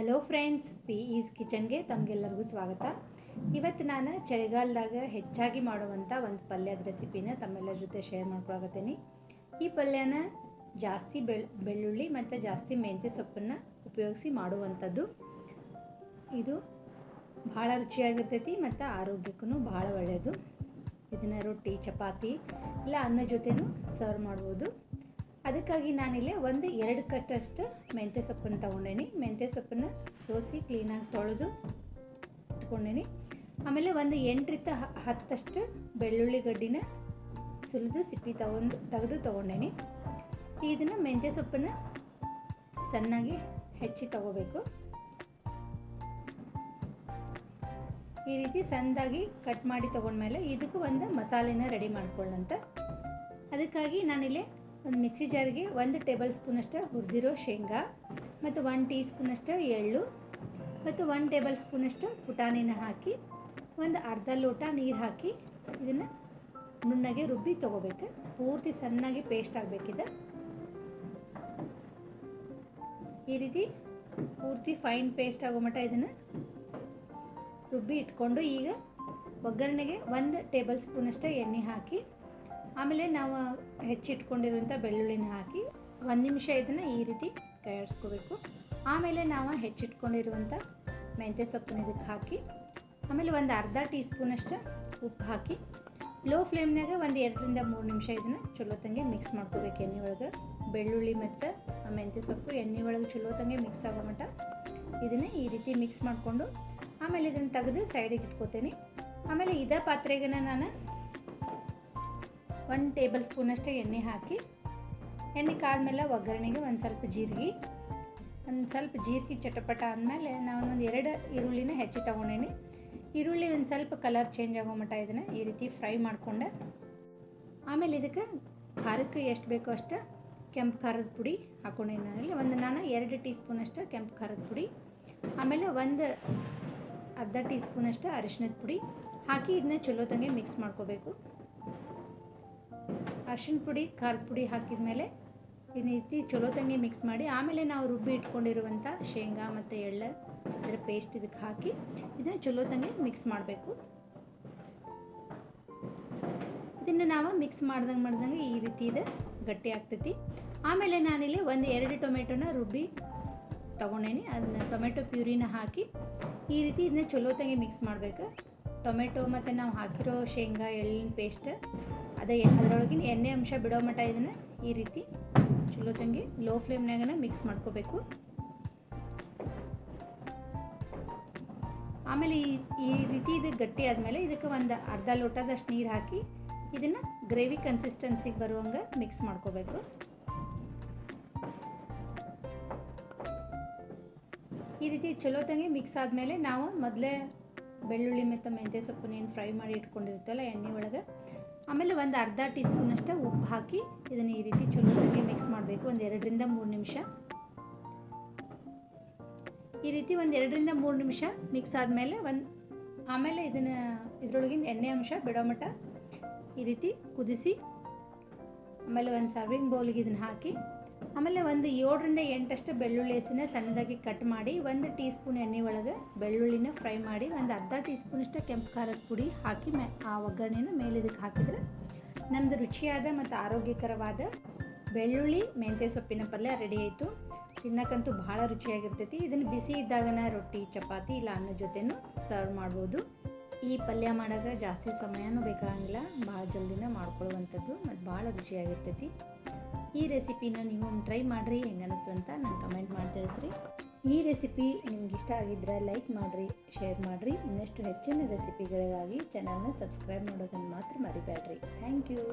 Hello friends, P is ಕಿಚನ್ಗೆ ತಮಗೆಲ್ಲರಿಗೂ ಸ್ವಾಗತ. ಇವತ್ತು ನಾನು ಚಳಿಗಾಲದಾಗ ಹೆಚ್ಚಾಗಿ ಮಾಡುವಂಥ ಒಂದು ಪಲ್ಯದ ರೆಸಿಪಿನ ತಮ್ಮೆಲ್ಲರ ಜೊತೆ ಶೇರ್ ಮಾಡ್ಕೊಳಕತ್ತೀನಿ. ಈ ಪಲ್ಯನ ಜಾಸ್ತಿ ಬೆಳ್ಳುಳ್ಳಿ ಮತ್ತು ಜಾಸ್ತಿ ಮೆಂತ್ಯ ಸೊಪ್ಪನ್ನು ಉಪಯೋಗಿಸಿ ಮಾಡುವಂಥದ್ದು. ಇದು ಭಾಳ ರುಚಿಯಾಗಿರ್ತೈತಿ ಮತ್ತು ಆರೋಗ್ಯಕ್ಕೂ ಭಾಳ ಒಳ್ಳೆಯದು. ಇದನ್ನು ರೊಟ್ಟಿ, ಚಪಾತಿ ಇಲ್ಲ ಅನ್ನ ಜೊತೆನೂ ಸರ್ವ್ ಮಾಡ್ಬೋದು. ಅದಕ್ಕಾಗಿ ನಾನಿಲ್ಲಿ ಒಂದು 2 ಕಟ್ಟಷ್ಟು ಮೆಂತ್ಯ ಸೊಪ್ಪನ್ನು ತೊಗೊಂಡೇನಿ. ಮೆಂತ್ಯ ಸೊಪ್ಪನ್ನು ಸೋಸಿ ಕ್ಲೀನಾಗಿ ತೊಳೆದು ಇಟ್ಕೊಂಡೇನಿ. ಆಮೇಲೆ ಒಂದು 8ರಿಂದ 10 ಬೆಳ್ಳುಳ್ಳಿ ಗಡ್ಡಿನ ಸುಲಿದು ಸಿಪ್ಪಿ ತೆಗೆದು ತೊಗೊಂಡೇನಿ. ಇದನ್ನು ಮೆಂತ್ಯ ಸೊಪ್ಪನ್ನು ಸಣ್ಣಾಗಿ ಹೆಚ್ಚಿ ತೊಗೋಬೇಕು. ಈ ರೀತಿ ಸಣ್ಣದಾಗಿ ಕಟ್ ಮಾಡಿ ತೊಗೊಂಡ್ಮೇಲೆ ಇದಕ್ಕೂ ಒಂದು ಮಸಾಲೆನ ರೆಡಿ ಮಾಡ್ಕೊಳ್ಳಂತ. ಅದಕ್ಕಾಗಿ ನಾನಿಲ್ಲಿ ಒಂದು ಮಿಕ್ಸಿ ಜಾರಿಗೆ 1 ಟೇಬಲ್ ಸ್ಪೂನಷ್ಟು ಹುರಿದಿರೋ ಶೇಂಗಾ ಮತ್ತು 1 ಟೀ ಸ್ಪೂನಷ್ಟು ಎಳ್ಳು ಮತ್ತು 1 ಟೇಬಲ್ ಸ್ಪೂನಷ್ಟು ಪುಟಾಣಿನ ಹಾಕಿ ಒಂದು ಅರ್ಧ ಲೋಟ ನೀರು ಹಾಕಿ ಇದನ್ನು ನುಣ್ಣಗೆ ರುಬ್ಬಿ ತೊಗೋಬೇಕು. ಪೂರ್ತಿ ಸಣ್ಣಾಗಿ ಪೇಸ್ಟ್ ಆಗಬೇಕಿದೆ. ಈ ರೀತಿ ಪೂರ್ತಿ ಫೈನ್ ಪೇಸ್ಟ್ ಆಗೋ ಮಟ್ಟ ಇದನ್ನು ರುಬ್ಬಿ ಇಟ್ಕೊಂಡು ಈಗ ಒಗ್ಗರಣೆಗೆ 1 ಟೇಬಲ್ ಸ್ಪೂನಷ್ಟು ಎಣ್ಣೆ ಹಾಕಿ ಆಮೇಲೆ ನಾವು ಹೆಚ್ಚಿಟ್ಕೊಂಡಿರುವಂಥ ಬೆಳ್ಳುಳ್ಳಿನ ಹಾಕಿ 1 ನಿಮಿಷ ಇದನ್ನು ಈ ರೀತಿ ಕೈಯಾಡಿಸ್ಕೋಬೇಕು. ಆಮೇಲೆ ನಾವು ಹೆಚ್ಚಿಟ್ಕೊಂಡಿರುವಂಥ ಮೆಂತ್ಯ ಸೊಪ್ಪನ್ನ ಇದಕ್ಕೆ ಹಾಕಿ ಆಮೇಲೆ ಒಂದು ಅರ್ಧ ಟೀ ಸ್ಪೂನಷ್ಟು ಉಪ್ಪು ಹಾಕಿ ಲೋ ಫ್ಲೇಮ್ನಾಗ ಒಂದು 2ರಿಂದ 3 ನಿಮಿಷ ಇದನ್ನು ಚಲೋತ್ತಂಗೆ ಮಿಕ್ಸ್ ಮಾಡ್ಕೋಬೇಕು. ಎಣ್ಣೆ ಒಳಗೆ ಬೆಳ್ಳುಳ್ಳಿ ಮತ್ತು ಮೆಂತ್ಯ ಸೊಪ್ಪು ಎಣ್ಣೆ ಒಳಗೆ ಚಲೋತ್ತಂಗೆ ಮಿಕ್ಸ್ ಆಗೋ ಮಟ್ಟ ಇದನ್ನು ಈ ರೀತಿ ಮಿಕ್ಸ್ ಮಾಡಿಕೊಂಡು ಆಮೇಲೆ ಇದನ್ನು ತೆಗೆದು ಸೈಡಿಗೆ ಇಟ್ಕೋತೀನಿ. ಆಮೇಲೆ ಇದೇ ಪಾತ್ರೆಗೆ ನಾನು 1 ಟೇಬಲ್ ಸ್ಪೂನಷ್ಟು ಎಣ್ಣೆ ಹಾಕಿ ಎಣ್ಣೆ ಕಾದ್ಮೇಲೆ ಒಗ್ಗರಣೆಗೆ ಒಂದು ಸ್ವಲ್ಪ ಜೀರಿಗೆ ಚಟಪಟ ಆದಮೇಲೆ ನಾನು ಒಂದು 2 ಈರುಳ್ಳಿನ ಹೆಚ್ಚಿ ತೊಗೊಂಡೇನಿ. ಈರುಳ್ಳಿ ಒಂದು ಸ್ವಲ್ಪ ಕಲರ್ ಚೇಂಜ್ ಆಗೋ ಮಟ್ಟ ಇದನ್ನು ಈ ರೀತಿ ಫ್ರೈ ಮಾಡಿಕೊಂಡೆ. ಆಮೇಲೆ ಇದಕ್ಕೆ ಖಾರಕ್ಕೆ ಎಷ್ಟು ಬೇಕೋ ಅಷ್ಟು ಕೆಂಪು ಖಾರದ ಪುಡಿ ಹಾಕ್ಕೊಂಡೇನಿ. ನಾನು 2 ಟೀ ಸ್ಪೂನಷ್ಟು ಕೆಂಪು ಖಾರದ ಪುಡಿ ಆಮೇಲೆ ಒಂದು ಅರ್ಧ ಟೀ ಸ್ಪೂನಷ್ಟು ಅರಿಶಿಣದ ಪುಡಿ ಹಾಕಿ ಇದನ್ನ ಚಲೋತ್ತಂಗೆ ಮಿಕ್ಸ್ ಮಾಡ್ಕೋಬೇಕು. ಅರಿಶಿಣ ಪುಡಿ ಖಾರದ ಪುಡಿ ಹಾಕಿದ ಮೇಲೆ ಇದನ್ನ ರೀತಿ ಚಲೋತ್ತಂಗೆ ಮಿಕ್ಸ್ ಮಾಡಿ ಆಮೇಲೆ ನಾವು ರುಬ್ಬಿ ಇಟ್ಕೊಂಡಿರುವಂಥ ಶೇಂಗಾ ಮತ್ತು ಎಳ್ಳು ಅದರ ಪೇಸ್ಟ್ ಇದಕ್ಕೆ ಹಾಕಿ ಇದನ್ನು ಚಲೋತ್ತಂಗೆ ಮಿಕ್ಸ್ ಮಾಡಬೇಕು. ಇದನ್ನು ನಾವು ಮಿಕ್ಸ್ ಮಾಡ್ದಂಗೆ ಈ ರೀತಿ ಇದು ಗಟ್ಟಿ ಆಗ್ತೈತಿ. ಆಮೇಲೆ ನಾನಿಲ್ಲಿ ಒಂದು 2 ಟೊಮೆಟೊನ ರುಬ್ಬಿ ತೊಗೊಂಡೇನಿ. ಅದನ್ನ ಟೊಮೆಟೊ ಪ್ಯೂರಿನ ಹಾಕಿ ಈ ರೀತಿ ಇದನ್ನ ಚಲೋತ್ತಂಗೆ ಮಿಕ್ಸ್ ಮಾಡಬೇಕು. ಟೊಮೆಟೊ ಮತ್ತು ನಾವು ಹಾಕಿರೋ ಶೇಂಗಾ ಎಳ್ಳಿನ ಪೇಸ್ಟ್ ಅದರೊಳಗಿನ ಎಣ್ಣೆ ಅಂಶ ಬಿಡೋ ಮಟ್ಟ ಇದನ್ನು ಈ ರೀತಿ ಚಲೋತ್ತಂಗೆ ಲೋ ಫ್ಲೇಮ್ನಾಗನ ಮಿಕ್ಸ್ ಮಾಡ್ಕೋಬೇಕು. ಆಮೇಲೆ ಈ ರೀತಿ ಇದು ಗಟ್ಟಿ ಆದಮೇಲೆ ಇದಕ್ಕೆ ಒಂದು ಅರ್ಧ ಲೋಟದಷ್ಟು ನೀರು ಹಾಕಿ ಇದನ್ನು ಗ್ರೇವಿ ಕನ್ಸಿಸ್ಟೆನ್ಸಿಗೆ ಬರುವಂಗೆ ಮಿಕ್ಸ್ ಮಾಡ್ಕೋಬೇಕು. ಈ ರೀತಿ ಚಲೋತ್ತಂಗೆ ಮಿಕ್ಸ್ ಆದಮೇಲೆ ನಾವು ಮೊದಲೇ ಬೆಳ್ಳುಳ್ಳಿ ಮತ್ತು ಮೆಂತ್ಯ ಸೊಪ್ಪನ್ನೇನು ಫ್ರೈ ಮಾಡಿ ಇಟ್ಕೊಂಡಿರ್ತಲ್ಲ ಎಣ್ಣೆ ಒಳಗೆ ಆಮೇಲೆ ಒಂದು ಅರ್ಧ ಟೀ ಸ್ಪೂನಷ್ಟು ಉಪ್ಪು ಹಾಕಿ ಇದನ್ನು ಈ ರೀತಿ ಚಲೋತ್ತಂಗೆ ಮಿಕ್ಸ್ ಮಾಡಬೇಕು. ಒಂದು 2ರಿಂದ 3 ನಿಮಿಷ ಈ ರೀತಿ ಒಂದು 2ರಿಂದ 3 ನಿಮಿಷ ಮಿಕ್ಸ್ ಆದಮೇಲೆ ಆಮೇಲೆ ಇದನ್ನು ಇದರೊಳಗಿನ ಎಣ್ಣೆ ಅಂಶ ಬಿಡೋ ಮಟ್ಟ ಈ ರೀತಿ ಕುದಿಸಿ ಆಮೇಲೆ ಒಂದು ಸರ್ವಿಂಗ್ ಬೌಲಿಗೆ ಇದನ್ನು ಹಾಕಿ ಆಮೇಲೆ ಒಂದು 7ರಿಂದ 8 ಬೆಳ್ಳುಳ್ಳಿ ಎಸನ್ನ ಸಣ್ಣದಾಗಿ ಕಟ್ ಮಾಡಿ 1 ಟೀ ಸ್ಪೂನ್ ಎಣ್ಣೆ ಒಳಗೆ ಬೆಳ್ಳುಳ್ಳಿನ ಫ್ರೈ ಮಾಡಿ ಒಂದು ಅರ್ಧ ಟೀ ಸ್ಪೂನಷ್ಟು ಕೆಂಪು ಖಾರದ ಪುಡಿ ಹಾಕಿ ಆ ಒಗ್ಗರಣೆನ ಮೇಲೆ ಇದಕ್ಕೆ ಹಾಕಿದರೆ ನಮ್ಮದು ರುಚಿಯಾದ ಮತ್ತು ಆರೋಗ್ಯಕರವಾದ ಬೆಳ್ಳುಳ್ಳಿ ಮೆಂತ್ಯ ಸೊಪ್ಪಿನ ಪಲ್ಯ ರೆಡಿ ಆಯಿತು. ತಿನ್ನಕ್ಕಂತೂ ಭಾಳ ರುಚಿಯಾಗಿರ್ತೈತಿ. ಇದನ್ನು ಬಿಸಿ ಇದ್ದಾಗನ ರೊಟ್ಟಿ, ಚಪಾತಿ ಇಲ್ಲ ಅನ್ನ ಜೊತೆನೂ ಸರ್ವ್ ಮಾಡ್ಬೋದು. ಈ ಪಲ್ಯ ಮಾಡೋಕೆ ಜಾಸ್ತಿ ಸಮಯನೂ ಬೇಕಾಗಿಲ್ಲ, ಭಾಳ ಜಲ್ದಿನ ಮಾಡ್ಕೊಳ್ಳುವಂಥದ್ದು ಮತ್ತು ಭಾಳ ರುಚಿಯಾಗಿರ್ತೈತಿ. ಈ ರೆಸಿಪಿನ ನೀವು ಟ್ರೈ ಮಾಡಿರಿ, ಹೆಂಗೆ ಅನ್ನಿಸ್ತು ಅಂತ ನಾನು ಕಮೆಂಟ್ ಮಾಡಿ ತಿಳಿಸ್ರಿ. ಈ ರೆಸಿಪಿ ನಿಮ್ಗೆ ಇಷ್ಟ ಆಗಿದ್ದರೆ ಲೈಕ್ ಮಾಡಿರಿ, ಶೇರ್ ಮಾಡಿರಿ. ಇನ್ನಷ್ಟು ಹೆಚ್ಚಿನ ರೆಸಿಪಿಗಳಿಗಾಗಿ ಚಾನಲ್ನ ಸಬ್ಸ್ಕ್ರೈಬ್ ಮಾಡೋದನ್ನು ಮಾತ್ರ ಮರಿಬೇಡ್ರಿ. Thank you.